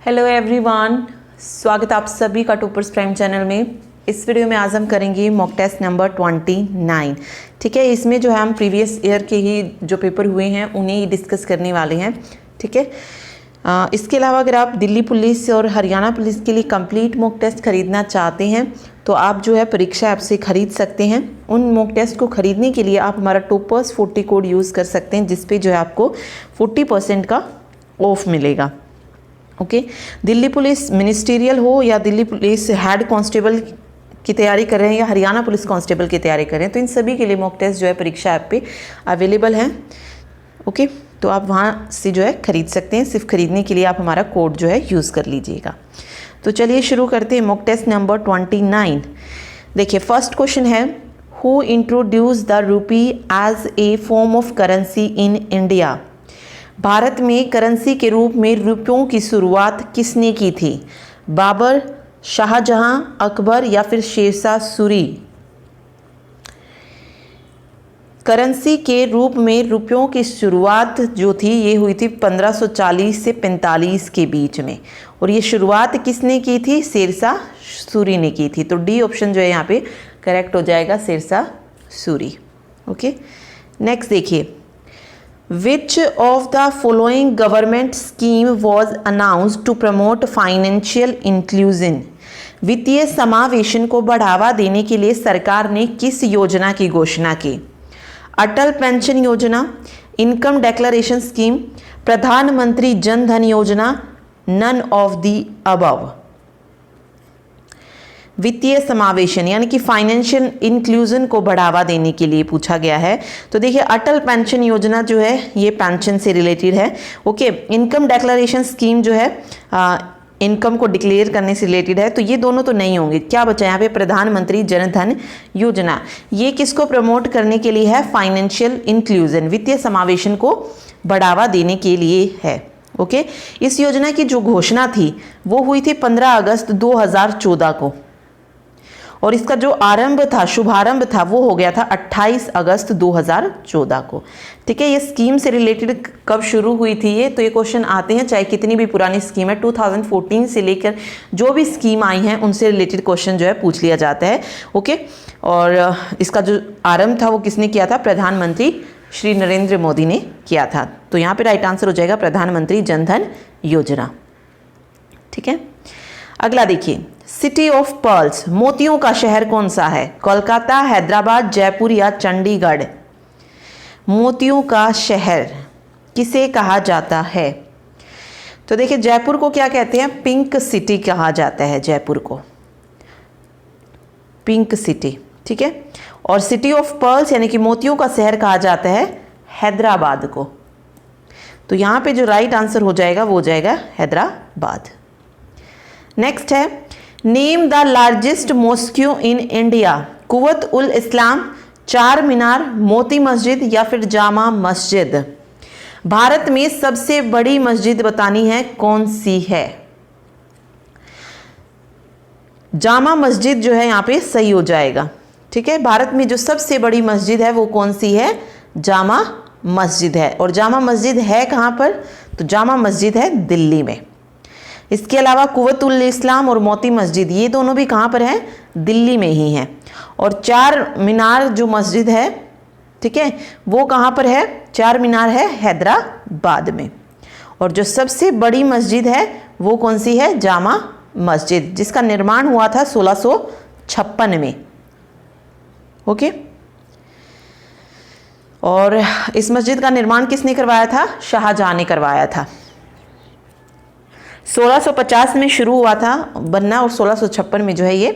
Hello everyone, स्वागत है आप सभी का टॉपर्स प्राइम चैनल में। इस वीडियो में आज हम करेंगे मॉक टेस्ट नंबर 29। ठीक है, इसमें जो है हम प्रीवियस ईयर के ही जो पेपर हुए हैं उन्हें ही डिस्कस करने वाले हैं। ठीक है, इसके अलावा अगर आप दिल्ली पुलिस और हरियाणा पुलिस के लिए कंप्लीट मॉक टेस्ट खरीदना चाहते हैं तो आप जो है परीक्षा ऐप से खरीद सकते हैं। उन मॉक टेस्ट को खरीदने के लिए आप हमारा टॉपर्स 40 कोड यूज़ कर सकते हैं, जिस पे जो है आपको 40% का ऑफ मिलेगा। ओके, दिल्ली पुलिस मिनिस्ट्रियल हो या दिल्ली पुलिस हेड कांस्टेबल की तैयारी कर रहे हैं या हरियाणा पुलिस कांस्टेबल की तैयारी कर रहे हैं, तो इन सभी के लिए मॉक टेस्ट जो है परीक्षा ऐप पे अवेलेबल हैं। ओके, तो आप वहाँ से जो है खरीद सकते हैं। सिर्फ खरीदने के लिए आप हमारा कोड जो है यूज़ कर लीजिएगा। तो चलिए शुरू करते हैं मॉक टेस्ट नंबर 29। देखिए, फर्स्ट क्वेश्चन है, who introduce the rupee as a form of currency in India? Bharat में करेंसी के रूप में रुपयों की शुरुआत किसने की थी? बाबर, शाहजहां, अकबर या फिर शेरशाह सूरी? करेंसी के रूप में रुपयों की शुरुआत जो थी ये हुई थी 1540 से 45 के बीच में, और ये शुरुआत किसने की थी? शेरशाह सूरी ने की थी। तो डी ऑप्शन जो है यहाँ पे करेक्ट हो जाएगा, शेरशाह सूरी। ओके, नेक्स्ट देखिए, Which of the following government scheme was announced to promote financial inclusion? वित्तीय समावेशन को बढ़ावा देने के लिए सरकार ने किस योजना की घोषणा की? अटल पेंशन योजना, इनकम डिक्लेरेशन स्कीम, प्रधानमंत्री जन धन योजना, नन ऑफ द अबव। वित्तीय समावेशन यानी कि फाइनेंशियल इंक्लूजन को बढ़ावा देने के लिए पूछा गया है। तो देखिए, अटल पेंशन योजना जो है ये पेंशन से रिलेटेड है। ओके, इनकम डिक्लेरेशन स्कीम जो है इनकम को डिक्लेयर करने से रिलेटेड है। तो ये दोनों तो नहीं होंगे। क्या बचा यहाँ पे? प्रधानमंत्री जन धन योजना। ये किसको प्रमोट करने के लिए है? फाइनेंशियल इंक्लूजन, वित्तीय समावेशन को बढ़ावा देने के लिए है। ओके, इस योजना की जो घोषणा थी वो हुई थी 15 अगस्त 2014 को, और इसका जो आरंभ था, शुभारंभ था, वो हो गया था 28 अगस्त 2014 को। ठीक है, ये स्कीम से रिलेटेड कब शुरू हुई थी ये? तो ये क्वेश्चन आते हैं चाहे कितनी भी पुरानी स्कीम है, 2014 से लेकर जो भी स्कीम आई हैं उनसे रिलेटेड क्वेश्चन जो है पूछ लिया जाता है। ओके, और इसका जो आरंभ था वो किसने किया था? प्रधानमंत्री श्री नरेंद्र मोदी ने किया था। तो यहाँ पे राइट आंसर हो जाएगा प्रधानमंत्री जन धन योजना। ठीक है, अगला देखिए, सिटी ऑफ पर्ल्स, मोतियों का शहर कौन सा है? कोलकाता, हैदराबाद, जयपुर या चंडीगढ़? मोतियों का शहर किसे कहा जाता है? तो देखिए, जयपुर को क्या कहते हैं? पिंक सिटी कहा जाता है। जयपुर को पिंक सिटी। ठीक है, और सिटी ऑफ पर्ल्स यानी कि मोतियों का शहर कहा जाता है हैदराबाद को। तो यहां पे जो राइट आंसर हो जाएगा वो हो जाएगा हैदराबाद। नेक्स्ट है, name the largest mosque in India? कुवत उल इस्लाम, चार मीनार, मोती मस्जिद या फिर जामा मस्जिद? भारत में सबसे बड़ी मस्जिद बतानी है, कौन सी है? जामा मस्जिद जो है यहाँ पे सही हो जाएगा। ठीक है, भारत में जो सबसे बड़ी मस्जिद है वो कौन सी है? जामा मस्जिद है। और जामा मस्जिद है कहाँ पर? तो जामा मस्जिद है दिल्ली में। इसके अलावा कुवत उल इस्लाम और मोती मस्जिद ये दोनों भी कहाँ पर हैं? दिल्ली में ही हैं। और चार मीनार जो मस्जिद है, ठीक है, वो कहाँ पर है? चार मीनार है हैदराबाद में। और जो सबसे बड़ी मस्जिद है वो कौन सी है? जामा मस्जिद, जिसका निर्माण हुआ था 1656 में। ओके, और इस मस्जिद का निर्माण किसने करवाया था? शाहजहां ने करवाया था। 1650 में शुरू हुआ था बनना और 1656 में जो है ये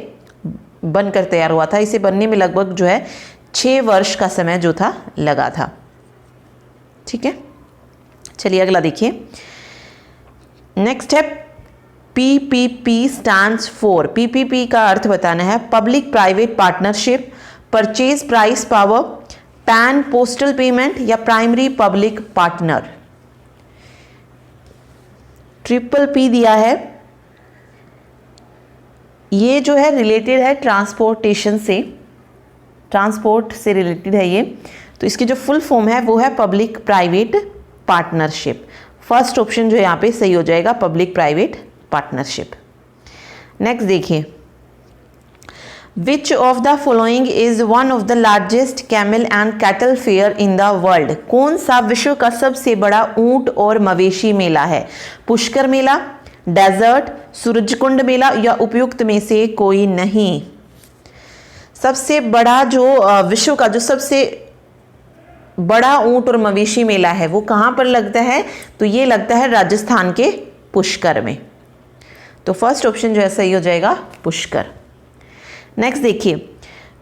बनकर तैयार हुआ था। इसे बनने में लगभग जो है 6 वर्ष का समय जो था लगा था। ठीक है, चलिए अगला देखिए। नेक्स्ट है, पीपीपी स्टैंड्स फॉर। पीपीपी का अर्थ बताना है, public private partnership, purchase price power, pan postal payment या primary public partner? Triple P दिया है, ये जो है रिलेटेड है ट्रांसपोर्टेशन से, ट्रांसपोर्ट से रिलेटेड है ये। तो इसकी जो फुल फॉर्म है वो है public private partnership. First option जो यहाँ पे सही हो जाएगा, पब्लिक प्राइवेट पार्टनरशिप। नेक्स्ट देखिए, which of the following is one of the largest camel and cattle fair in the world. कौन सा विश्व का सबसे बड़ा ऊंट और मवेशी मेला है? पुष्कर मेला, डेजर्ट, सूरजकुंड मेला या उपयुक्त में से कोई नहीं। सबसे बड़ा जो विश्व का जो सबसे बड़ा ऊंट और मवेशी मेला है वो कहाँ पर लगता है? तो ये लगता है राजस्थान के पुष्कर में। तो फर्स्ट ऑप्शन जो है सही हो जाएगा पुष्कर। नेक्स्ट देखिए,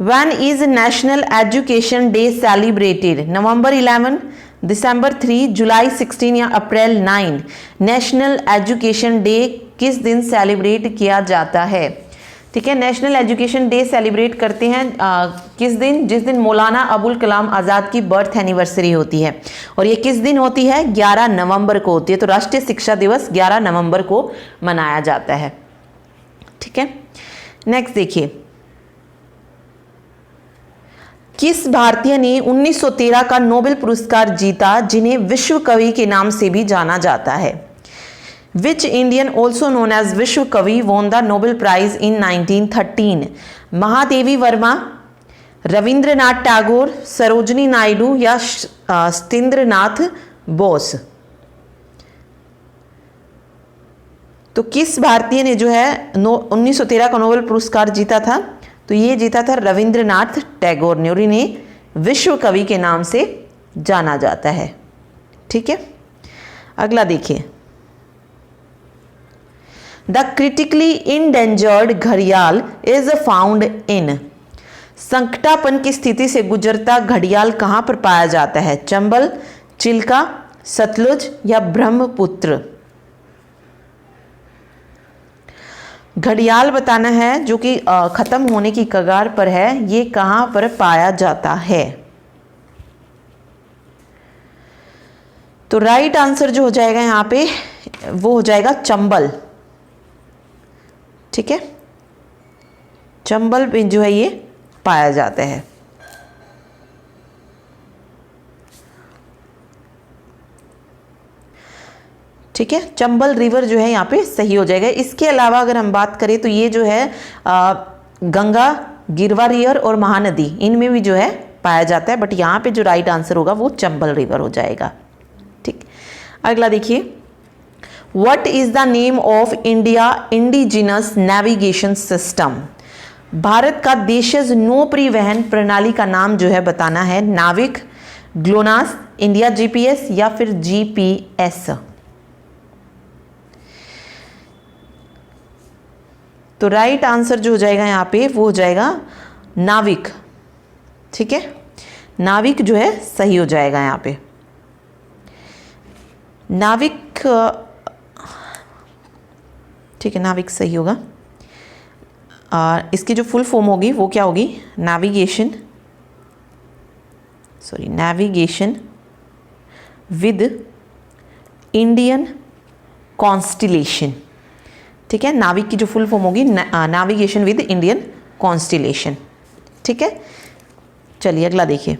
when is national education day celebrated? November 11, December 3, July 16 या अप्रैल 9? नेशनल एजुकेशन डे किस दिन सेलिब्रेट किया जाता है? ठीक है, नेशनल एजुकेशन डे सेलिब्रेट करते हैं किस दिन? जिस दिन मौलाना अबुल कलाम आज़ाद की बर्थ एनिवर्सरी होती है। और ये किस दिन होती है? 11 नवंबर को होती है। तो राष्ट्रीय शिक्षा दिवस 11 नवंबर को मनाया जाता है। ठीक है, नेक्स्ट देखिए, किस भारतीय ने 1913 का नोबेल पुरस्कार जीता जिन्हें विश्व कवि के नाम से भी जाना जाता है? Which Indian also known as विश्व कवि won the Nobel Prize in 1913? Mahadevi Verma, Rabindranath Tagore, Sarojini Naidu या सत्येंद्रनाथ बोस? तो किस भारतीय ने जो है 1913 का नोबेल पुरस्कार जीता था? तो ये जीता था रविंद्रनाथ टैगोर ने और इन्हें विश्व कवि के नाम से जाना जाता है। ठीक है, अगला देखिए, द क्रिटिकली इंडेंजर्ड घड़ियाल इज फाउंड इन? संकटापन की स्थिति से गुजरता घड़ियाल कहाँ पर पाया जाता है? चंबल, चिल्का, सतलुज या ब्रह्मपुत्र? घड़ियाल बताना है जो कि खत्म होने की कगार पर है, ये कहाँ पर पाया जाता है? तो राइट आंसर जो हो जाएगा यहाँ पे वो हो जाएगा चंबल। ठीक है, चंबल में जो है ये पाया जाता है। ठीक है, चंबल रिवर जो है यहाँ पे सही हो जाएगा। इसके अलावा अगर हम बात करें तो ये जो है गंगा, गिरवा रिवर और महानदी, इनमें भी जो है पाया जाता है, बट यहाँ पे जो राइट आंसर होगा वो चंबल रिवर हो जाएगा। ठीक, अगला देखिए, what is the name of India indigenous navigation system? Bharat का देशज नौ परिवहन प्रणाली का नाम जो है बताना है। नाविक, ग्लोनास, इंडिया जीपीएस या फिर जीपीएस? तो राइट आंसर जो हो जाएगा यहाँ पे वो हो जाएगा नाविक। ठीक है, नाविक जो है सही हो जाएगा यहाँ पे। नाविक, ठीक है, नाविक सही होगा। इसकी जो फुल फॉर्म होगी वो क्या होगी? Navigation with Indian constellation. ठीक है, नाविक की जो फुल फॉर्म होगी नेविगेशन विद इंडियन कॉन्स्टिलेशन। ठीक है, चलिए अगला देखिए,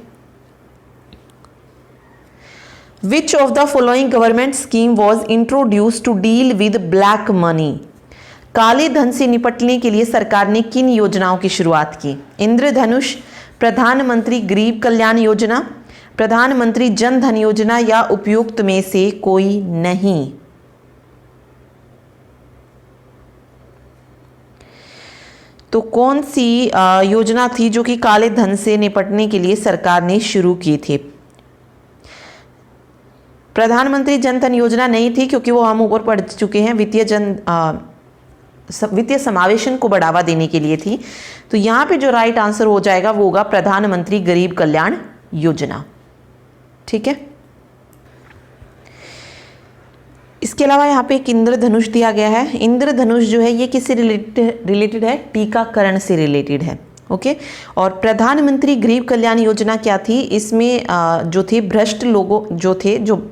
which of the following government scheme was introduce to deal with black money? काले धन से निपटने के लिए सरकार ने किन योजनाओं की शुरुआत की? इंद्रधनुष, प्रधानमंत्री गरीब कल्याण योजना, प्रधानमंत्री जन धन योजना या उपयुक्त में से कोई नहीं? तो कौन सी योजना थी जो कि काले धन से निपटने के लिए सरकार ने शुरू की थी? प्रधानमंत्री जन धन योजना नहीं थी क्योंकि वो हम ऊपर पढ़ चुके हैं, वित्तीय समावेशन को बढ़ावा देने के लिए थी। तो यहाँ पे जो राइट आंसर हो जाएगा वो होगा प्रधानमंत्री गरीब कल्याण योजना। ठीक है, इसके अलावा यहाँ पे एक इंद्रधनुष दिया गया है। इंद्रधनुष जो है ये किससे रिलेटेड है? टीकाकरण से रिलेटेड है। ओके, और प्रधानमंत्री गरीब कल्याण योजना क्या थी? इसमें जो थे भ्रष्ट लोगों जो थे, जो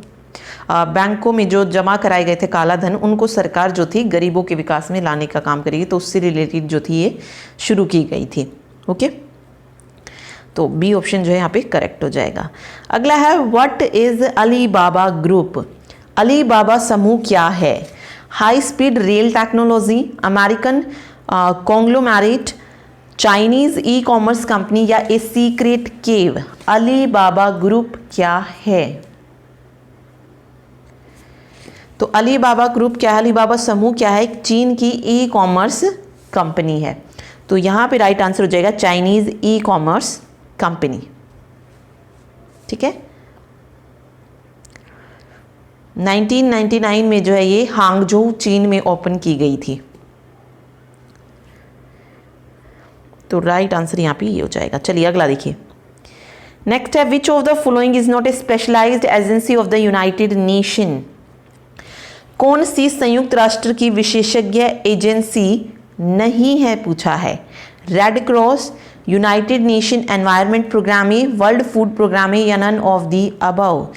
बैंकों में जो जमा कराए गए थे काला धन, उनको सरकार जो थी गरीबों के विकास में लाने का काम करेगी, तो उससे रिलेटेड जो थी ये शुरू की गई थी। ओके, तो बी ऑप्शन जो है यहाँ पे करेक्ट हो जाएगा। अगला है, what is Alibaba group? Alibaba समूह क्या है? High speed rail technology, American conglomerate, Chinese e-commerce company या a secret cave. Alibaba group क्या है? तो अलीबाबा ग्रुप क्या है, अलीबाबा समूह क्या है? चीन की ई कॉमर्स कंपनी है। तो यहां पे राइट आंसर हो जाएगा चाइनीज ई कॉमर्स कंपनी। ठीक है, 1999 में जो है ये हांगझोउ चीन में ओपन की गई थी। तो राइट आंसर यहाँ पे ये हो जाएगा। चलिए अगला देखिए। नेक्स्ट है, which of the following is not a specialised agency of the United Nation. कौन सी संयुक्त राष्ट्र की विशेषज्ञ एजेंसी नहीं है पूछा है। Red cross, United Nation environment programme, world food programme या नन ऑफ दी अबव।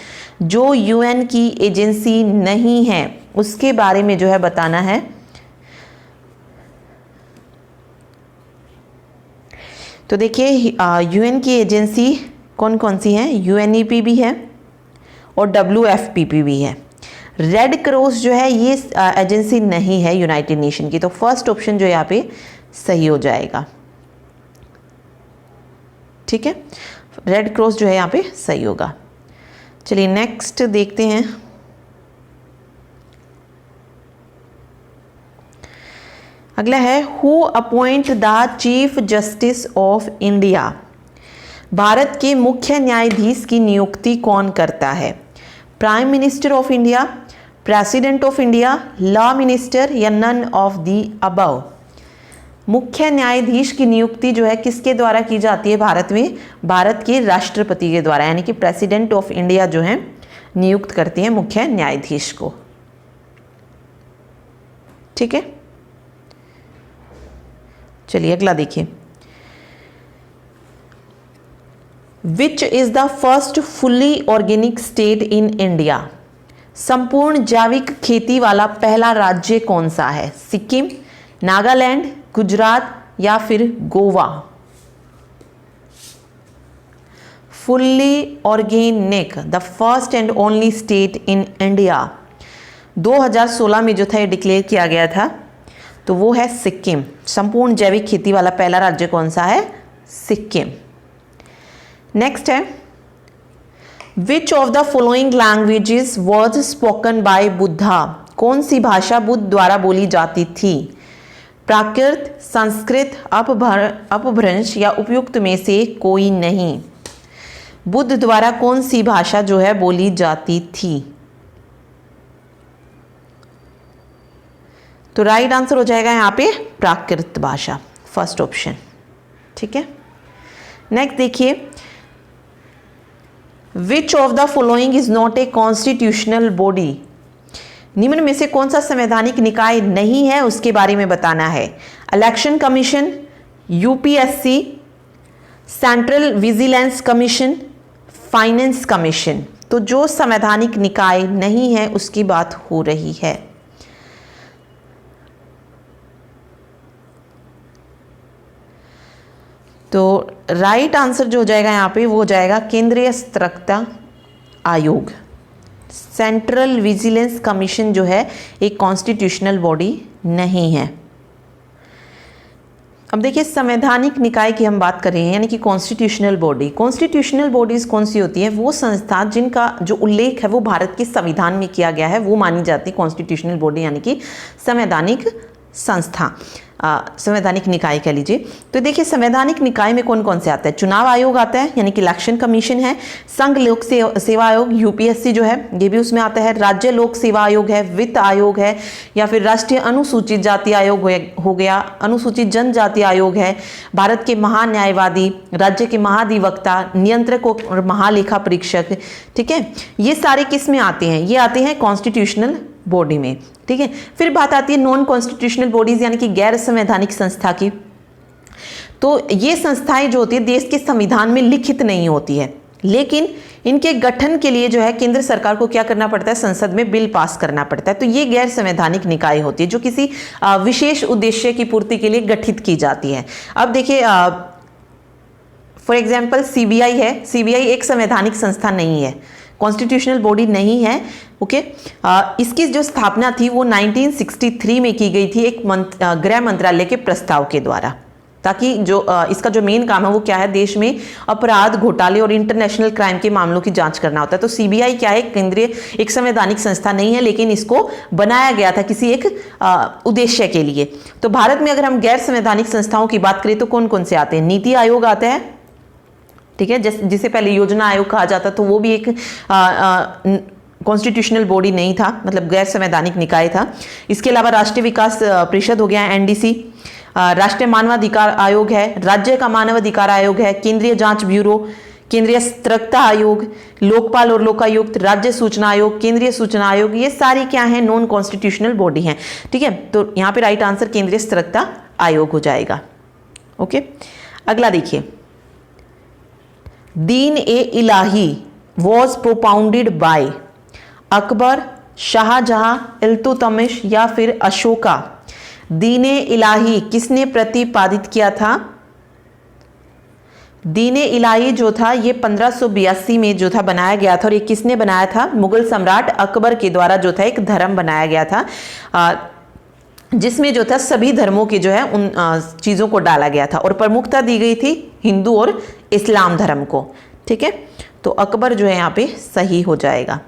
जो यूएन की एजेंसी नहीं है उसके बारे में जो है बताना है। तो देखिए यूएन की एजेंसी कौन कौन सी हैं? यूएनईपी भी है और WFPP भी है। रेड क्रॉस जो है ये एजेंसी नहीं है यूनाइटेड नेशन की। तो फर्स्ट ऑप्शन जो यहाँ पे सही हो जाएगा। ठीक है, रेड क्रॉस जो है यहाँ पे सही होगा। चलिए नेक्स्ट देखते हैं। अगला है, who appoint the chief justice of India. Bharat के मुख्य न्यायाधीश की नियुक्ति कौन करता है? Prime minister of India, president of India, law minister या नन ऑफ दी अबव। मुख्य न्यायाधीश की नियुक्ति जो है किसके द्वारा की जाती है भारत में? भारत के राष्ट्रपति के द्वारा, यानी कि प्रेसिडेंट ऑफ इंडिया जो है नियुक्त करती है मुख्य न्यायाधीश को। ठीक है, चलिए अगला देखिए। Which is the first fully organic state in India. संपूर्ण जैविक खेती वाला पहला राज्य कौन सा है? सिक्किम, नागालैंड, गुजरात या फिर Goa. Fully organic, the first and only state in India 2016 में जो था ये डिक्लेयर किया गया था, तो वो है सिक्किम। संपूर्ण जैविक खेती वाला पहला राज्य कौन सा है? सिक्किम। नेक्स्ट है, which of the following languages was spoken by Buddha. कौन सी भाषा बुद्ध द्वारा बोली जाती थी? प्राकृत, संस्कृत, अपभ्रंश या उपयुक्त में से कोई नहीं। बुद्ध द्वारा कौन सी भाषा जो है बोली जाती थी? तो राइट आंसर हो जाएगा यहाँ पे प्राकृत भाषा, फर्स्ट ऑप्शन। ठीक है, नेक्स्ट देखिए। Which of the following is not a constitutional body. निम्न में से कौन सा संवैधानिक निकाय नहीं है उसके बारे में बताना है। Election commission, UPSC, central vigilance commission, finance commission. तो जो संवैधानिक निकाय नहीं है उसकी बात हो रही है। तो राइट आंसर जो हो जाएगा यहाँ पे वो हो जाएगा केंद्रीय सतर्कता आयोग। सेंट्रल विजिलेंस कमीशन जो है एक कॉन्स्टिट्यूशनल बॉडी नहीं है। अब देखिए संवैधानिक निकाय की हम बात कर रहे हैं, यानी कि कॉन्स्टिट्यूशनल बॉडी। कॉन्स्टिट्यूशनल बॉडीज कौन सी होती है? वो संस्था जिनका जो उल्लेख है वो भारत के संविधान में किया गया है, वो मानी जाती है कॉन्स्टिट्यूशनल बॉडी, यानी कि संवैधानिक संस्था, संवैधानिक निकाय कह लीजिए। तो देखिए संवैधानिक निकाय में कौन कौन से आता है? चुनाव आयोग आता है, यानी कि इलेक्शन कमीशन है। संघ लोक सेवा आयोग यूपीएससी जो है ये भी उसमें आता है। राज्य लोक सेवा आयोग है, वित्त आयोग है, या फिर राष्ट्रीय अनुसूचित जाति आयोग हो गया, अनुसूचित जनजाति आयोग है, भारत के महान्यायवादी, राज्य के महाधिवक्ता, नियंत्रक और महालेखा परीक्षक। ठीक है, ये सारे किस में आते हैं? ये आते हैं कॉन्स्टिट्यूशनल बॉडी में। ठीक है, फिर बात आती है नॉन कॉन्स्टिट्यूशनल बॉडीज, यानी कि गैर संवैधानिक संस्था की। तो ये संस्थाएं जो होती है देश के संविधान में लिखित नहीं होती है, लेकिन इनके गठन के लिए जो है केंद्र सरकार को क्या करना पड़ता है? संसद में बिल पास करना पड़ता है। तो ये गैर संवैधानिक निकाय होती है जो किसी विशेष उद्देश्य की पूर्ति के लिए गठित की जाती है। अब देखिए फॉर एग्जाम्पल सीबीआई है, सीबीआई एक संवैधानिक संस्था नहीं है, कॉन्स्टिट्यूशनल बॉडी नहीं है। ओके, इसकी जो स्थापना थी वो 1963 में की गई थी एक गृह मंत्रालय के प्रस्ताव के द्वारा, ताकि जो इसका जो मेन काम है वो क्या है, देश में अपराध, घोटाले और इंटरनेशनल क्राइम के मामलों की जांच करना होता है। तो सीबीआई क्या है, केंद्रीय एक संवैधानिक संस्था नहीं है, लेकिन इसको बनाया गया था किसी एक उद्देश्य के लिए। तो भारत में अगर हम गैर संवैधानिक संस्थाओं की बात करें तो कौन कौन से आते हैं? नीति आयोग आता है, ठीक है, जिसे पहले योजना आयोग कहा जाता, तो वो भी एक कॉन्स्टिट्यूशनल बॉडी नहीं था, मतलब गैर संवैधानिक निकाय था। इसके अलावा राष्ट्रीय विकास परिषद हो गया, एनडीसी, राष्ट्रीय मानवाधिकार आयोग है, राज्य का मानवाधिकार आयोग है, केंद्रीय जांच ब्यूरो, केंद्रीय सतर्कता आयोग, लोकपाल और लोकायुक्त, राज्य सूचना आयोग, केंद्रीय सूचना आयोग, ये सारी क्या है, नॉन कॉन्स्टिट्यूशनल बॉडी हैं। ठीक है, तो यहाँ पे राइट आंसर केंद्रीय सतर्कता आयोग हो जाएगा। ओके, अगला देखिए, Din e Ilahi was propounded by Akbar, Shahjahan, Iltutmish या फिर अशोका। दीन-ए इलाही किसने प्रतिपादित किया था? दीन-ए इलाही जो था ये 1582 में जो था बनाया गया था, और ये किसने बनाया था? मुगल सम्राट अकबर के द्वारा जो था एक धर्म बनाया गया था, जिसमें जो था सभी धर्मों के जो है उन चीज़ों को डाला गया था, और प्रमुखता दी गई थी हिंदू और इस्लाम धर्म को। ठीक है, तो अकबर जो है यहाँ पे सही हो जाएगा।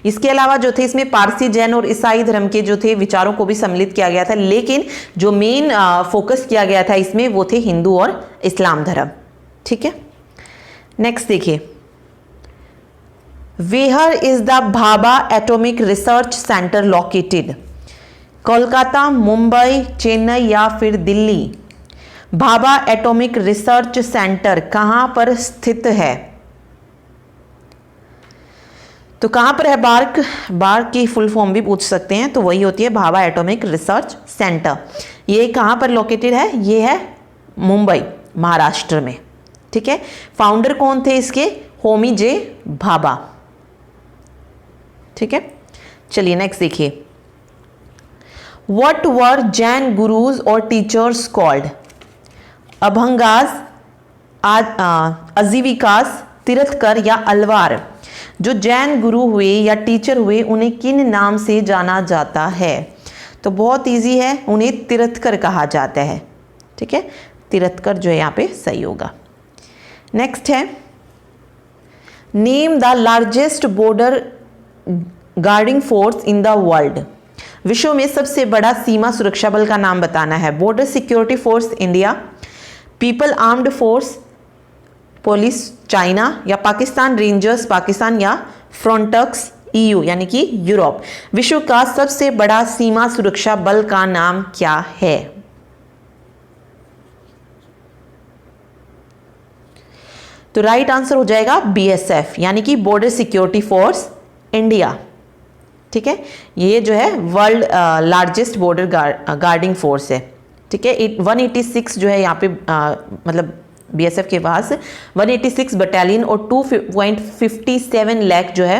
इसके अलावा जो थे इसमें पारसी, जैन और ईसाई धर्म के जो थे विचारों को भी सम्मिलित किया गया था, लेकिन जो मेन फोकस किया गया था इसमें वो थे हिंदू और इस्लाम धर्म। ठीक है, नेक्स्ट देखिए, where is the Bhabha atomic research centre located? Kolkata, Mumbai, Chennai या फिर Delhi? Bhabha atomic research centre कहां पर स्थित है? तो कहां पर है? बार्क की फुल फॉर्म भी पूछ सकते हैं, तो वही होती है भाभा एटॉमिक रिसर्च सेंटर। ये कहां पर लोकेटेड है? ये है मुंबई, महाराष्ट्र में। ठीक है, फाउंडर कौन थे इसके? होमी जे भाभा। ठीक है, चलिए नेक्स्ट देखिए, व्हाट वर जैन गुरुज और टीचर्स कॉल्ड? अभंगास, आजीविकास, तीर्थकर या अलवार? जो जैन गुरु हुए या टीचर हुए उन्हें किन नाम से जाना जाता है? तो बहुत इजी है, उन्हें तीर्थकर कहा जाता है। ठीक है, तीर्थकर जो है यहाँ पे सही होगा। नेक्स्ट है, name the largest border guarding force in the world? विश्व में सबसे बड़ा सीमा सुरक्षा बल का नाम बताना है। Border security force India, people armed force police China, या पाकिस्तान रेंजर्स पाकिस्तान, या फ्रंटक्स ईयू यानी कि यूरोप। विश्व का सबसे बड़ा सीमा सुरक्षा बल का नाम क्या है? तो राइट आंसर हो जाएगा बीएसएफ यानी कि बॉर्डर सिक्योरिटी फोर्स इंडिया। ठीक है, ये जो है world largest border guarding force है। ठीक है, 186 जो है यहाँ पे मतलब बीएसएफ के पास 186 बटालियन और 2.57 लाख जो है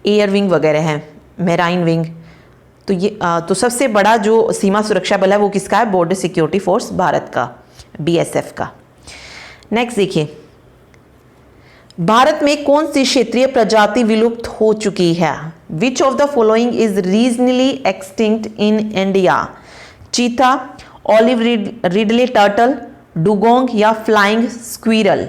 एयर विंग वगैरह है, मेराइन विंग। तो ये तो सबसे बड़ा जो सीमा सुरक्षा बल है वो किसका है? बॉर्डर सिक्योरिटी फोर्स भारत का, बीएसएफ का। नेक्स्ट देखिए, भारत में कौन सी क्षेत्रीय प्रजाति विलुप्त हो चुकी है? Which of the following is regionally extinct in India? चीता, ऑलिव रिडले टर्टल, डुगोंग या flying squirrel?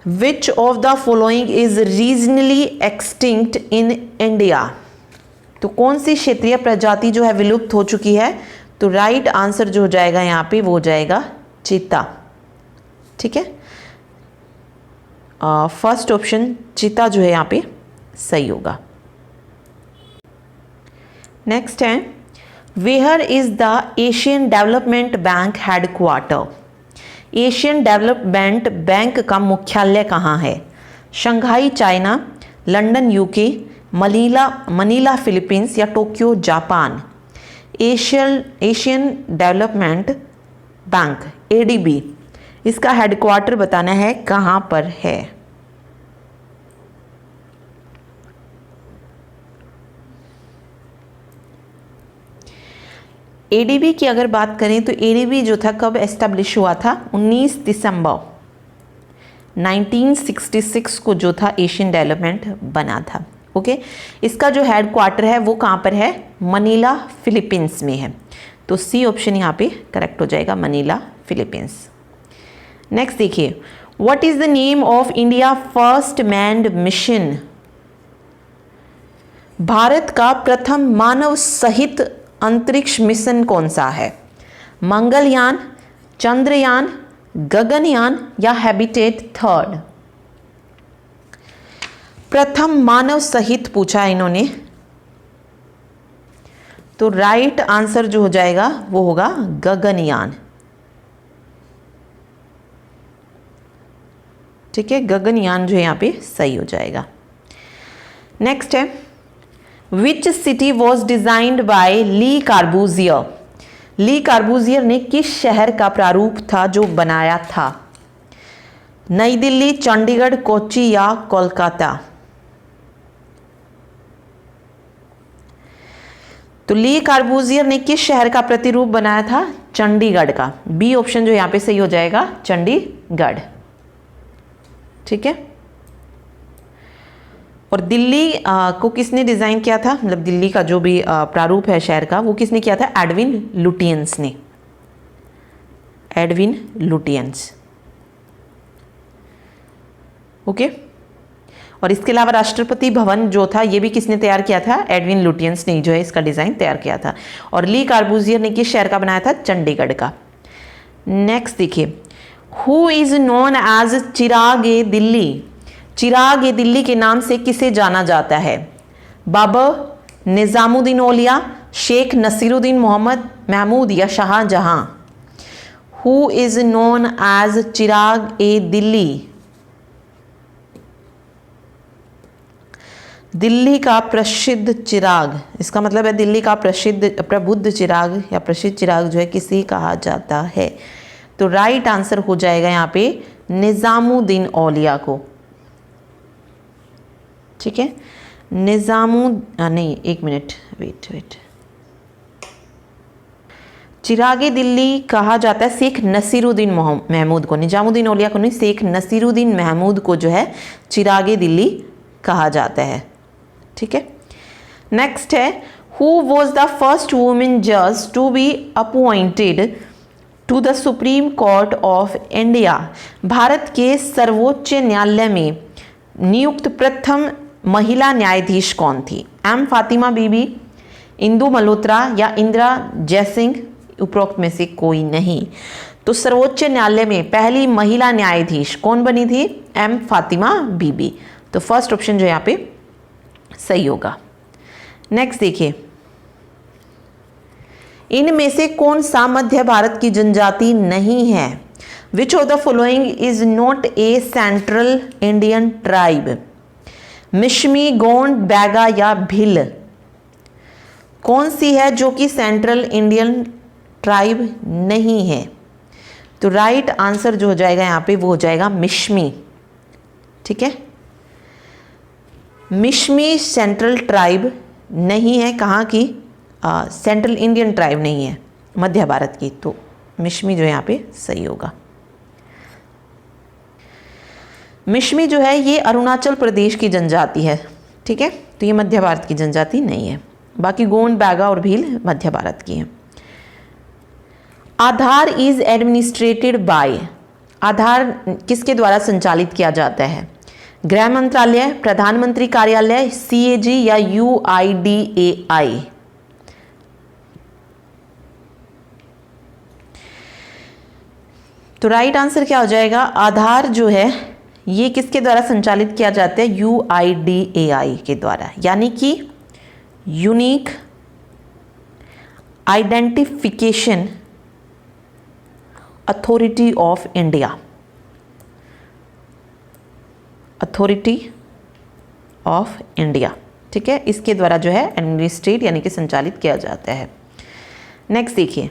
Which of the following is regionally extinct in India? तो कौन सी क्षेत्रीय प्रजाति जो है विलुप्त हो चुकी है? तो राइट आंसर जो हो जाएगा यहाँ पे वो हो जाएगा चीता। ठीक है, फर्स्ट ऑप्शन चीता जो है यहाँ पे सही होगा। नेक्स्ट है, where is the Asian development bank headquarter? Asian development bank का मुख्यालय कहाँ है? Shanghai China, London UK, Manila Philippines या Tokyo Japan? Asian development bank ADB, इसका हेडक्वार्टर बताना है कहाँ पर है। एडीबी की अगर बात करें तो एडीबी जो था कब एस्टेब्लिश हुआ था? 19 दिसंबर 1966 को जो था एशियन डेवलपमेंट बना था। ओके, इसका जो हेड क्वार्टर है वो कहाँ पर है? मनीला, फिलीपींस में है। तो सी ऑप्शन यहाँ पे करेक्ट हो जाएगा, मनीला, फिलीपींस। नेक्स्ट देखिए, what is the name of India first manned mission? Bharat का प्रथम मानव सहित अंतरिक्ष मिशन कौन सा है? मंगलयान, चंद्रयान, गगनयान या हैबिटेट थर्ड? प्रथम मानव सहित पूछा है इन्होंने, तो राइट आंसर जो हो जाएगा वो होगा गगनयान। ठीक है, गगनयान जो यहाँ पे सही हो जाएगा। नेक्स्ट है, which city was designed by Le Corbusier? Le Corbusier ने किस शहर का प्रारूप था जो बनाया था? नई दिल्ली, चंडीगढ़, कोच्चि या कोलकाता? तो ली कार्बूजियर ने किस शहर का प्रतिरूप बनाया था? चंडीगढ़ का। बी ऑप्शन जो यहां पे सही हो जाएगा, चंडीगढ़। ठीक है, और दिल्ली को किसने डिजाइन किया था? मतलब दिल्ली का जो भी प्रारूप है शहर का, वो किसने किया था? एडविन लुटियंस ने। Edwin Lutyens. ओके, और इसके अलावा राष्ट्रपति भवन जो था ये भी किसने तैयार किया था? एडविन लुटियंस ने जो है इसका डिजाइन तैयार किया था। और ली कार्बूजियर ने किस शहर का बनाया था? चंडीगढ़ का। नेक्स्ट देखिए, who is known as Chirag e Delhi? चिराग ए दिल्ली के नाम से किसे जाना जाता है? बाबर, निजामुद्दीन औलिया, शेख नसीरुद्दीन मोहम्मद महमूद या Shahjahan? Who is known as Chirag e Delhi? Delhi का प्रसिद्ध चिराग, इसका मतलब है दिल्ली का प्रबुद्ध चिराग या प्रसिद्ध चिराग जो है किसे कहा जाता है? तो राइट आंसर हो जाएगा यहाँ पे निजामुद्दीन औलिया को। ठीक है, नहीं, एक मिनट, वेट। चिरागे दिल्ली कहा जाता है शेख नसीरुद्दीन महमूद को, निजामुद्दीन औलिया को नहीं, शेख नसीरुद्दीन महमूद को जो है चिरागे दिल्ली कहा जाता है। ठीक है, नेक्स्ट है, who was the first women जज to be appointed to the supreme court of India? Bharat के सर्वोच्च न्यायालय में नियुक्त प्रथम महिला न्यायाधीश कौन थी? एम फातिमा बीबी, इंदु मल्होत्रा या इंदिरा जयसिंह? उपरोक्त में से कोई नहीं। तो सर्वोच्च न्यायालय में पहली महिला न्यायाधीश कौन बनी थी? एम फातिमा बीबी। तो फर्स्ट ऑप्शन जो यहाँ पे सही होगा। नेक्स्ट देखिए, इनमें से कौन सा मध्य भारत की जनजाति नहीं है? Which of the following is not A central Indian tribe? Mishmi, Gond, Baiga या भिल? कौन सी है जो कि सेंट्रल इंडियन ट्राइब नहीं है? तो राइट आंसर जो हो जाएगा यहाँ पे वो हो जाएगा मिश्मी। ठीक है, मिश्मी सेंट्रल ट्राइब नहीं है। कहाँ की? सेंट्रल इंडियन ट्राइब नहीं है, मध्य भारत की। तो मिश्मी जो यहाँ पे सही होगा। मिश्मी जो है ये अरुणाचल प्रदेश की जनजाति है। ठीक है, तो ये मध्य भारत की जनजाति नहीं है। बाकी गोंड, बैगा और भील मध्य भारत की है। आधार इज एडमिनिस्ट्रेटेड बाय? आधार किसके द्वारा संचालित किया जाता है? गृह मंत्रालय, प्रधानमंत्री कार्यालय, सीएजी या यूआईडीएआई? तो राइट आंसर क्या हो जाएगा? आधार जो है ये किसके द्वारा संचालित किया जाता है? यूआईडीएआई के द्वारा, यानी कि unique identification authority of India. Authority of India. ठीक है, इसके द्वारा जो है एडमिनिस्ट्रेट यानी कि संचालित किया जाता है। नेक्स्ट देखिए,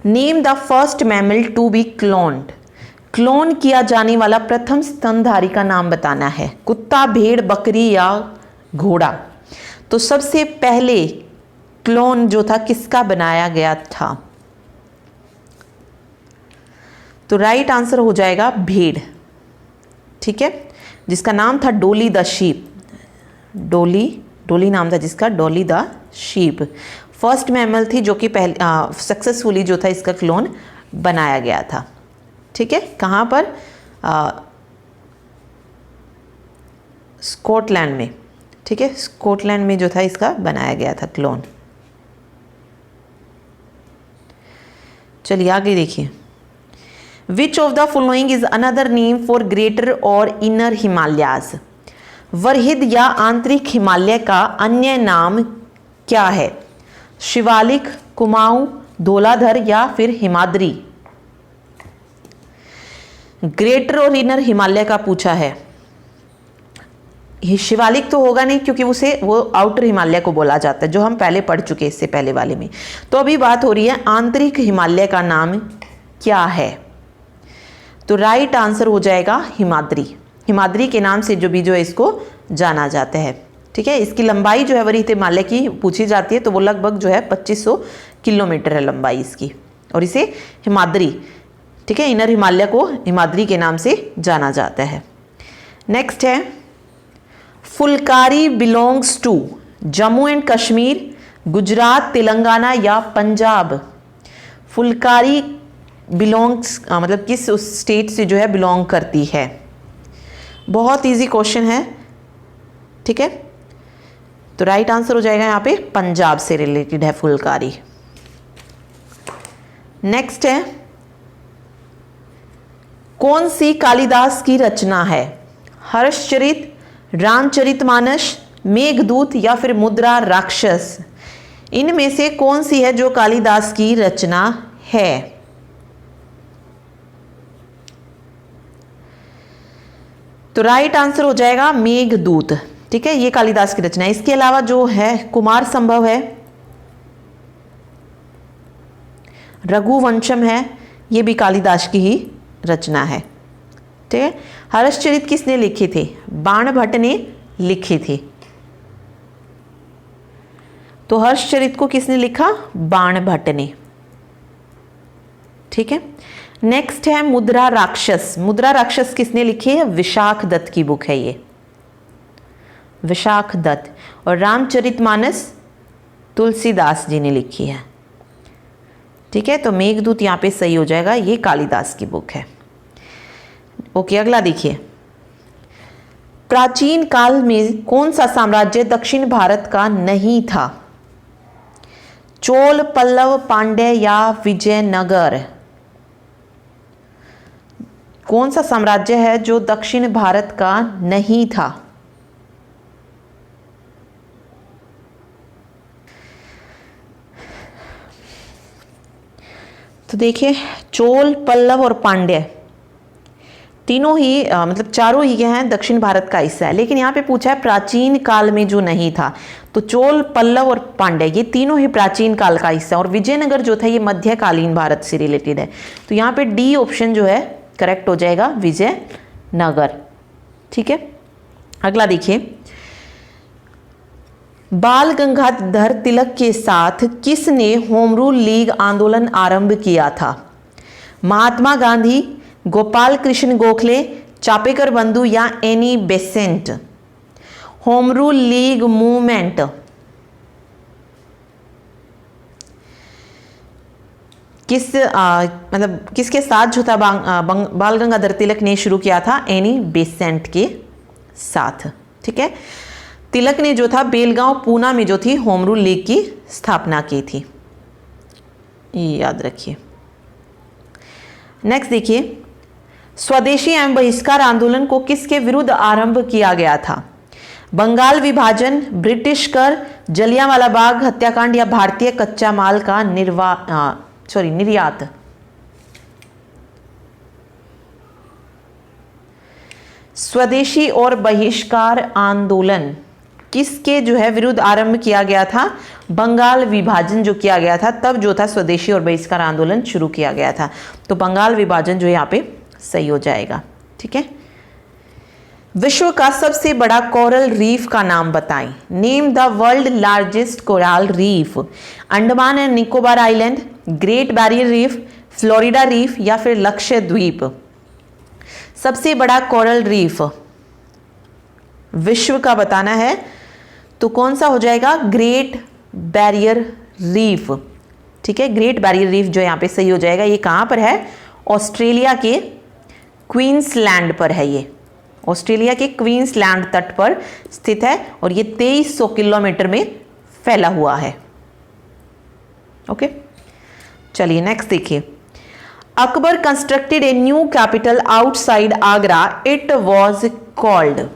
name the first mammal to be cloned? Clone किया जाने वाला प्रथम स्तनधारी का नाम बताना है। कुत्ता, भेड़, बकरी या घोड़ा? तो सबसे पहले क्लोन जो था किसका बनाया गया था? तो राइट आंसर हो जाएगा भेड़, ठीक है, जिसका नाम था डोली द शीप। डोली नाम था जिसका, डोली द शीप। फर्स्ट मैमल थी जो कि पहले सक्सेसफुली जो था इसका क्लोन बनाया गया था, ठीक है। कहाँ पर? स्कॉटलैंड में, ठीक है, स्कॉटलैंड में जो था इसका बनाया गया था क्लोन। चलिए आगे देखिए। Which of the following is another name for greater और इनर हिमालयाज? वरहिद या आंतरिक हिमालय का अन्य नाम क्या है? शिवालिक, कुमाऊं, धौलाधर या फिर हिमाद्री? ग्रेटर और इनर हिमालय का पूछा है। शिवालिक तो होगा नहीं क्योंकि वो आउटर हिमालय को बोला जाता है, जो हम पहले पढ़ चुके इससे पहले वाले में। तो अभी बात हो रही है आंतरिक हिमालय का नाम क्या है? तो राइट आंसर हो जाएगा हिमाद्री। हिमाद्री के नाम से जो है इसको जाना जाता है, ठीक है। इसकी लंबाई जो है वरहित हिमालय की पूछी जाती है, तो वो लगभग जो है 2500 किलोमीटर है लंबाई इसकी, और इसे हिमाद्री, ठीक है, इनर हिमालय को हिमाद्री के नाम से जाना जाता है। नेक्स्ट है, Phulkari belongs to Jammu and Kashmir, Gujarat, Telangana या पंजाब? फुलकारी बिलोंग्स मतलब किस स्टेट से जो है बिलोंग करती है? बहुत इजी क्वेश्चन है, ठीक है। तो राइट आंसर हो जाएगा यहाँ पे पंजाब से रिलेटेड है फुलकारी। नेक्स्ट है, कौन सी कालिदास की रचना है? हर्षचरित, रामचरितमानस, मेघदूत या फिर मुद्रा राक्षस? इनमें से कौन सी है जो कालिदास की रचना है? तो राइट आंसर हो जाएगा मेघदूत, ठीक है, ये कालिदास की रचना है। इसके अलावा जो है कुमार संभव है, रघुवंशम है, ये भी कालिदास की ही रचना है, ठीक है। हर्षचरित किसने लिखे थे? बाणभट्ट ने लिखे थे। तो हर्षचरित को किसने लिखा? बाणभट्ट ने, ठीक है। नेक्स्ट है मुद्रा राक्षस। मुद्रा राक्षस किसने लिखी है? विशाख दत्त की बुक है ये, विशाख दत्त। और रामचरितमानस तुलसीदास जी ने लिखी है, ठीक है। तो मेघदूत यहाँ पे सही हो जाएगा, ये कालिदास की बुक है। ओके, अगला देखिए। प्राचीन काल में कौन सा साम्राज्य दक्षिण भारत का नहीं था? चोल, पल्लव, पांड्य या विजयनगर? कौन सा साम्राज्य है जो दक्षिण भारत का नहीं था? तो देखिए, चोल, पल्लव और पांड्य तीनों ही मतलब चारों ही क्या हैं, दक्षिण भारत का हिस्सा है। लेकिन यहाँ पे पूछा है प्राचीन काल में जो नहीं था, तो चोल, पल्लव और पांड्य ये तीनों ही प्राचीन काल का हिस्सा, और विजयनगर जो था ये मध्यकालीन भारत से रिलेटेड है। तो यहाँ पे डी ऑप्शन जो है करेक्ट हो जाएगा, विजयनगर, ठीक है। अगला देखिए, बाल गंगाधर तिलक के साथ किसने होम रूल लीग आंदोलन आरंभ किया था? महात्मा गांधी, गोपाल कृष्ण गोखले, चापेकर बंधु या Annie Besant? Home rule league movement मतलब किसके साथ जो था बाल गंगाधर तिलक ने शुरू किया था? एनी बेसेंट के साथ, ठीक है। तिलक ने जो था बेलगांव पूना में जो थी होम रूल लीग की स्थापना की थी, ये याद रखिए। नेक्स्ट देखिए, स्वदेशी एवं बहिष्कार आंदोलन को किसके विरुद्ध आरंभ किया गया था? बंगाल विभाजन, ब्रिटिश कर, जलियांवाला बाग हत्याकांड या भारतीय कच्चा माल का निर्यात? स्वदेशी और बहिष्कार आंदोलन किसके जो है विरुद्ध आरंभ किया गया था? बंगाल विभाजन जो किया गया था तब जो था स्वदेशी और बहिष्कार आंदोलन शुरू किया गया था। तो बंगाल विभाजन जो यहाँ पे सही हो जाएगा, ठीक है। विश्व का सबसे बड़ा कोरल रीफ का नाम बताएं। Name the world largest coral reef. Andaman and Nicobar island, great barrier reef, Florida reef या फिर लक्षद्वीप। सबसे बड़ा कोरल रीफ विश्व का बताना है, तो कौन सा हो जाएगा? Great barrier reef. ठीक है, ग्रेट बैरियर रीफ जो यहाँ पे सही हो जाएगा। ये कहाँ पर है? ऑस्ट्रेलिया के क्वींसलैंड पर है। ये ऑस्ट्रेलिया के क्वींसलैंड तट पर स्थित है और ये 2300 किलोमीटर में फैला हुआ है। ओके, चलिए नेक्स्ट देखिए। Akbar constructed a new capital outside Agra, it was called.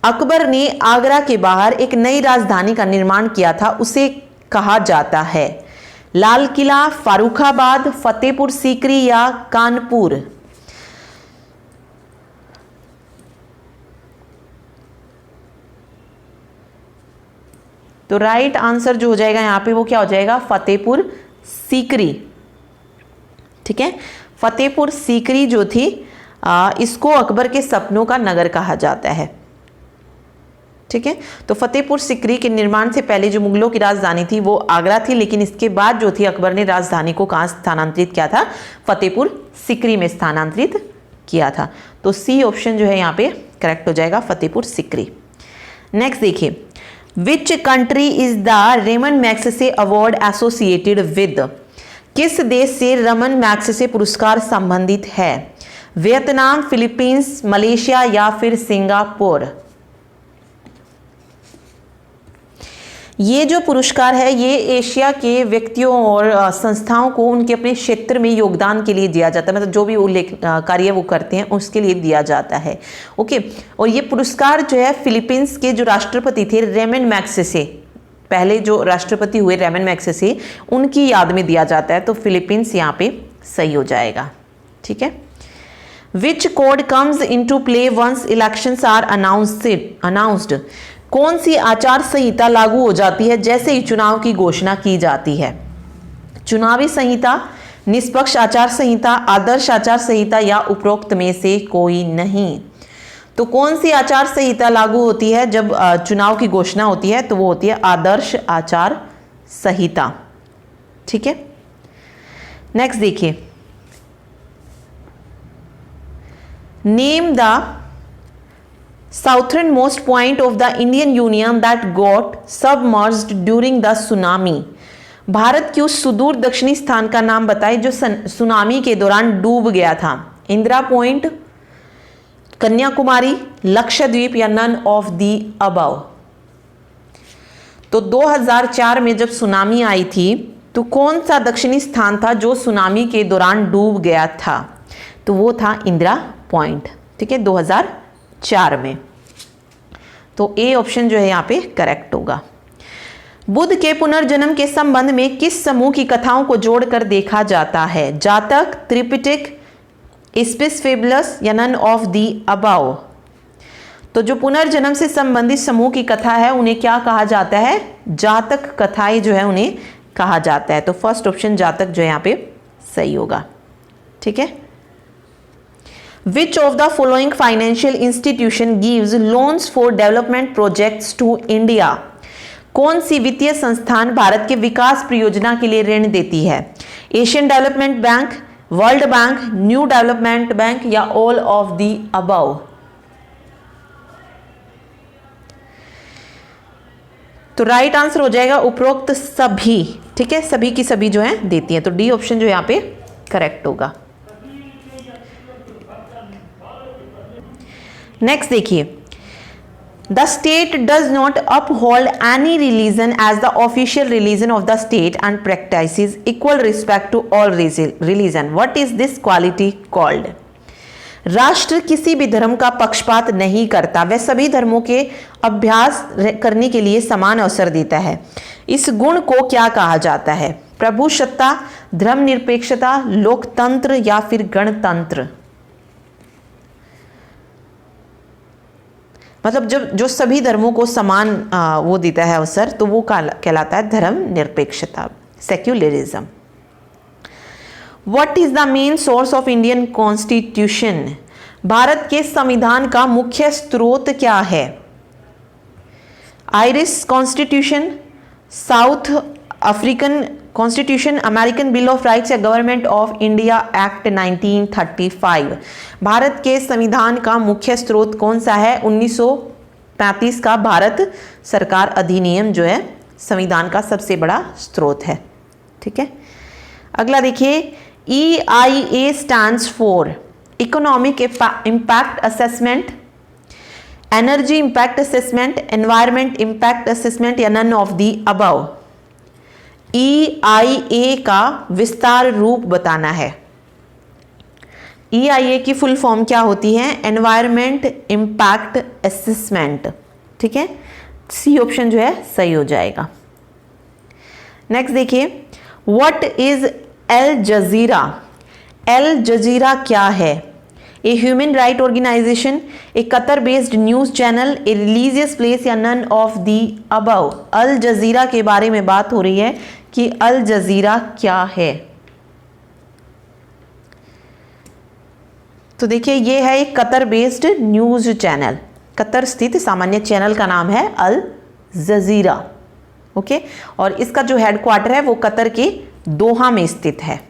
Akbar ने आगरा के बाहर एक नई राजधानी का निर्माण किया था, उसे कहा जाता है लाल किला, फारूखाबाद, फतेहपुर सीकरी या कानपुर। तो राइट आंसर जो हो जाएगा यहां पे वो क्या हो जाएगा? फतेहपुर सीकरी। ठीक है, फतेहपुर सीकरी जो थी इसको अकबर के सपनों का नगर कहा जाता है। ठीक है, तो फतेहपुर सीकरी के निर्माण से पहले जो मुगलों की राजधानी थी वो आगरा थी, लेकिन इसके बाद जो थी अकबर ने राजधानी को कहां स्थानांतरित किया था? फतेहपुर सीकरी में स्थानांतरित किया था। तो सी ऑप्शन जो है यहाँ पे करेक्ट हो जाएगा, फतेहपुर सीकरी। नेक्स्ट देखिए, which country is the Ramon Magsaysay award associated with. किस देश से रमन मैग्सेसे पुरस्कार संबंधित है? वियतनाम, फिलीपींस, मलेशिया या फिर सिंगापुर। ये जो पुरस्कार है ये एशिया के व्यक्तियों और संस्थाओं को उनके अपने क्षेत्र में योगदान के लिए दिया जाता है, मतलब जो भी उल्लेख कार्य वो करते हैं उसके लिए दिया जाता है। ओके, और ये पुरस्कार जो है फिलीपींस के जो राष्ट्रपति थे रेमन मैग्सेसे, पहले जो राष्ट्रपति हुए रेमन मैग्सेसे, उनकी याद में दिया जाता है। तो फिलीपींस यहाँ पे सही हो जाएगा। ठीक है, which code comes into play once elections are announced. कौन सी आचार संहिता लागू हो जाती है जैसे ही चुनाव की घोषणा की जाती है? चुनावी संहिता, निष्पक्ष आचार संहिता, आदर्श आचार संहिता या उपरोक्त में से कोई नहीं। तो कौन सी आचार संहिता लागू होती है जब चुनाव की घोषणा होती है? तो वो होती है आदर्श आचार संहिता। ठीक है, नेक्स्ट देखिए, name the southern most point of the Indian union that got submerged during the tsunami. Bharat के उस सुदूर दक्षिणी स्थान का नाम बताएं जो सुनामी के दौरान डूब गया था। इंदिरा पॉइंट, कन्याकुमारी, लक्षद्वीप या नन ऑफ दी अबव। तो 2004 में जब सुनामी आई थी तो कौन सा दक्षिणी स्थान था जो सुनामी के दौरान डूब गया था? तो वो था इंदिरा पॉइंट। ठीक है, 2004 में। तो ए ऑप्शन जो है यहाँ पे करेक्ट होगा। बुद्ध के पुनर्जन्म के संबंध में किस समूह की कथाओं को जोड़कर देखा जाता है? जातक, त्रिपिटक, स्पिस फेबुलस या नन ऑफ दी अबव। तो जो पुनर्जन्म से संबंधित समूह की कथा है उन्हें क्या कहा जाता है? जातक कथाएं जो है उन्हें कहा जाता है। तो फर्स्ट ऑप्शन जातक जो है यहाँ पे सही होगा। ठीक है, Which of the following financial institution gives loans for development projects to India? कौन सी वित्तीय संस्थान भारत के विकास परियोजना के लिए ऋण देती है? Asian development bank, world bank, new development bank या ऑल ऑफ दी अबव। तो राइट आंसर हो जाएगा उपरोक्त सभी। ठीक है, सभी की सभी जो है देती है। तो डी ऑप्शन जो यहाँ पे करेक्ट होगा। नेक्स्ट देखिए, the state does not uphold any religion as the official religion of the state and practises equal respect to all religion. What is this quality called? राष्ट्र किसी भी धर्म का पक्षपात नहीं करता, वह सभी धर्मों के अभ्यास करने के लिए समान अवसर देता है। इस गुण को क्या कहा जाता है? प्रभुसत्ता, धर्मनिरपेक्षता, लोकतंत्र या फिर गणतंत्र। मतलब जो सभी धर्मों को समान वो देता है अवसर, तो वो कहलाता है धर्म निरपेक्षता, secularism. What is the main source of Indian constitution? Bharat के संविधान का मुख्य स्रोत क्या है? Irish constitution, South African constitution, American bill of rights या government of India act 1935। Bharat के संविधान का मुख्य स्रोत कौन सा है? 1935 का भारत सरकार अधिनियम जो है संविधान का सबसे बड़ा स्रोत है। ठीक है, अगला देखिए, EIA stands for economic impact assessment, energy impact assessment, environment impact assessment या none of the above. EIA का विस्तार रूप बताना है। EIA की फुल फॉर्म क्या होती है? Environment impact assessment. ठीक है, सी ऑप्शन जो है सही हो जाएगा। नेक्स्ट देखिए, what is all Jazeera? Al Jazeera क्या है? A human right organisation, a Qatar based news channel, a religious place या none of the above. Al Jazeera के बारे में बात हो रही है कि अल जजीरा क्या है। तो देखिए, ये है एक Qatar based news channel, Qatar स्थित सामान्य चैनल का नाम है अल जजीरा। ओके, और इसका जो हेडक्वार्टर है वो कतर के दोहा में स्थित है,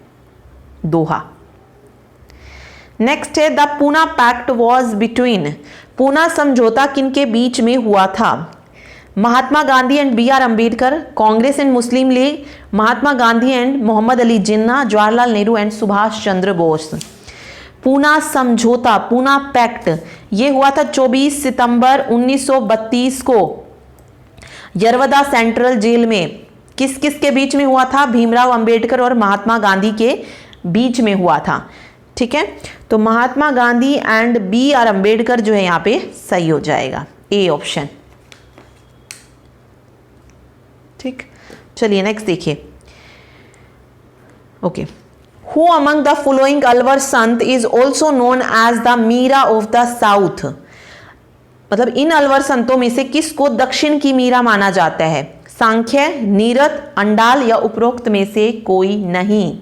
दोहा। नेक्स्ट है, the Poona pact was between. Poona समझौता किनके बीच में हुआ था? Mahatma Gandhi and BR Ambedkar, Congress and Muslim League, Mahatma Gandhi and Mohammad Ali Jinnah, Jawaharlal Nehru and Subhash Chandra Bose. Poona समझौता, पूना पैक्ट, ये हुआ था 24 सितंबर 1932 को यरवदा सेंट्रल जेल में। किस किस के बीच में हुआ था? भीमराव अंबेडकर और महात्मा गांधी के बीच में हुआ था। ठीक है, तो महात्मा गांधी एंड BR अम्बेडकर जो है यहाँ पे सही हो जाएगा, ए ऑप्शन। ठीक, चलिए नेक्स्ट देखिए। Okay, who among the following Alvar संत is also known as the Meera of the south? मतलब इन अलवर संतों में से किसको दक्षिण की मीरा माना जाता है? सांख्य, नीरद, अंडाल या उपरोक्त में से कोई नहीं।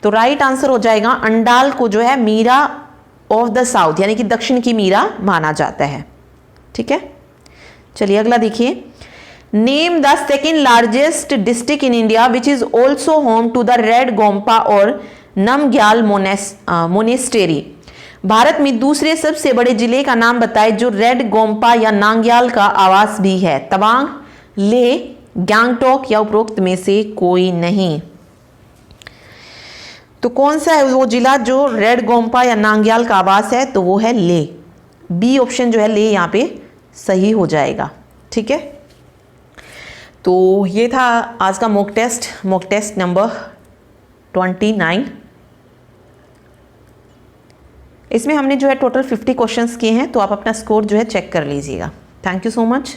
तो राइट आंसर हो जाएगा अंडाल को जो है मीरा ऑफ द साउथ यानी कि दक्षिण की मीरा माना जाता है। ठीक है, चलिए अगला देखिए, name the second largest district in India which is also home to the red Gompa और नमग्याल मोनेस्टेरी। भारत में दूसरे सबसे बड़े जिले का नाम बताए जो रेड गोम्पा या नांग्याल का आवास भी है। तवांग, ले, गैंगटॉक या उपरोक्त में से कोई नहीं। तो कौन सा है वो जिला जो रेड गोम्पा या नांग्याल का आवास है? तो वो है ले, बी ऑप्शन जो है ले यहाँ पे सही हो जाएगा। ठीक है, तो ये था आज का मॉक टेस्ट नंबर 29। इसमें हमने जो है टोटल 50 क्वेश्चंस किए हैं, तो आप अपना स्कोर जो है चेक कर लीजिएगा। Thank you so much.